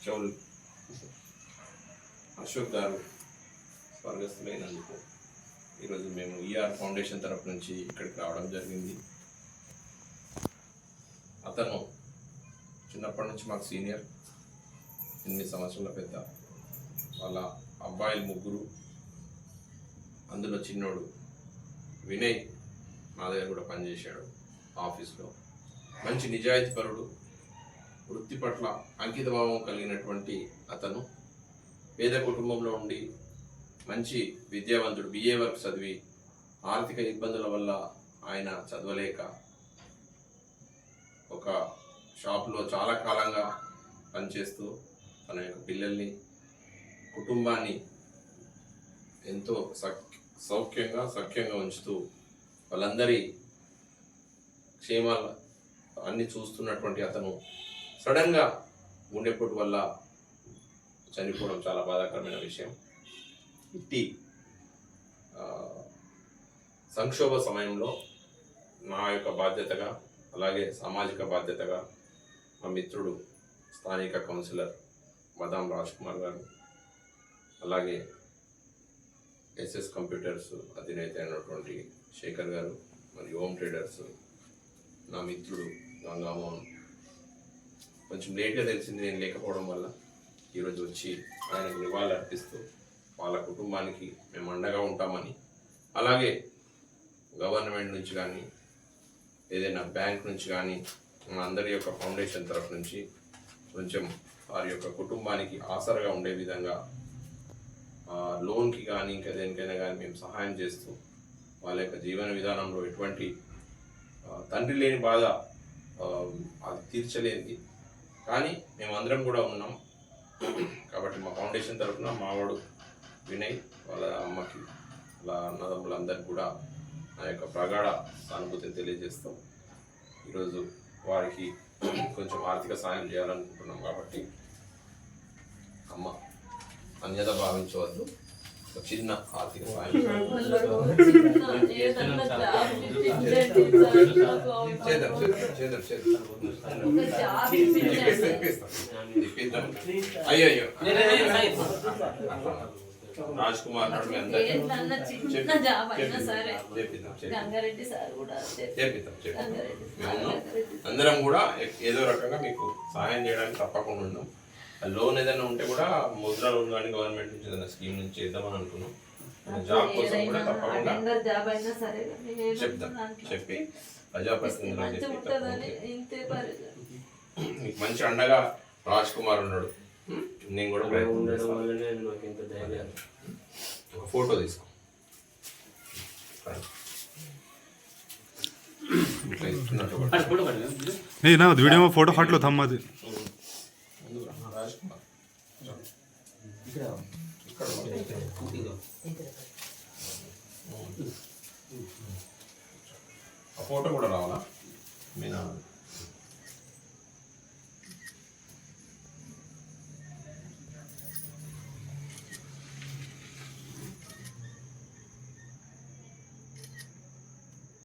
చౌల్ అశోక్ గారు స్వర్గస్థులైనందుకు ఈరోజు మేము ER foundation తరఫు నుంచి ఇక్కడికి రావడం జరిగింది. అతను చిన్నప్పటి నుంచి మాకు సీనియర్, 8 సంవత్సరాల పెద్ద. వాళ్ళ అబ్బాయిలు 3, అందులో చిన్నోడు వినయ్ మా దగ్గర కూడా పనిచేశాడు ఆఫీస్లో. మంచి నిజాయితీపరుడు, వృత్తి పట్ల అంకితభావం కలిగినటువంటి అతను. పేద కుటుంబంలో ఉండి మంచి విద్యావంతుడు, BA వరకు చదివి ఆర్థిక ఇబ్బందుల వల్ల ఆయన చదవలేక ఒక షాప్లో చాలా కాలంగా పనిచేస్తూ తన యొక్క పిల్లల్ని, కుటుంబాన్ని ఎంతో సఖ్యంగా ఉంచుతూ వాళ్ళందరి క్షేమాలు అన్ని చూస్తున్నటువంటి అతను సడన్గా గుండెపోటు వల్ల చనిపోవడం చాలా బాధాకరమైన విషయం. ఇట్టి సంక్షోభ సమయంలో నా యొక్క బాధ్యతగా, అలాగే సామాజిక బాధ్యతగా మా మిత్రుడు స్థానిక కౌన్సిలర్ మదాం రాజ్ కుమార్ గారు, అలాగే SS కంప్యూటర్స్ అధినేత అయినటువంటి శేఖర్ గారు, మరియు హోమ్ ట్రేడర్స్ నా మిత్రుడు గంగామోహన్. కొంచెం లేట్గా తెలిసింది నేను లేకపోవడం వల్ల ఈరోజు వచ్చి ఆయనకు నివాళులు అర్పిస్తూ వాళ్ళ కుటుంబానికి మేము అండగా ఉంటామని, అలాగే గవర్నమెంట్ నుంచి కానీ ఏదైనా బ్యాంక్ నుంచి కానీ మన అందరి యొక్క ఫౌండేషన్ తరఫు నుంచి కొంచెం వారి యొక్క కుటుంబానికి ఆసరగా ఉండే విధంగా లోన్కి కానీ ఇంకా దేనికైనా కానీ మేము సహాయం చేస్తూ వాళ్ళ యొక్క జీవన విధానంలో ఎటువంటి తండ్రి లేని బాధ అది తీర్చలేనిది, కానీ మేమందరం కూడా ఉన్నాం. కాబట్టి మా ఫౌండేషన్ తరఫున మావాడు వినయ్, వాళ్ళ అమ్మకి, వాళ్ళ అన్నదమ్ములందరికీ కూడా నా యొక్క ప్రగాఢ సానుభూతిని తెలియజేస్తాం. ఈరోజు వారికి కొంచెం ఆర్థిక సాయం చేయాలనుకుంటున్నాం. కాబట్టి అమ్మ అన్యత భావించవద్దు, ఒక చిన్న ఆర్థిక సాయం అయ్యో రాజ్ కుమార్ నాడు అందరం కూడా ఏదో రకంగా మీకు సహాయం చేయడానికి తప్పకుండా ఉన్నాం. లోన్ ఏదైనా ఉంటే కూడా ముద్రా లోన్ కానీ గవర్నమెంట్ నుంచి ఏదైనా స్కీమ్ నుంచి చేద్దామని అనుకున్నాం. జాబ్ కోసం కూడా తప్పకుండా చెప్తాం, చెప్పి ప్రజాప్రతినిధులు మీకు మంచి అండగా రాజ్ కుమార్ ఉన్నాడు. నేను కూడా ఫోటో తీసుకో. नहीं ना वीडियो में फोटो फाट लो थम मत ఫోటో కూడా రావాలా?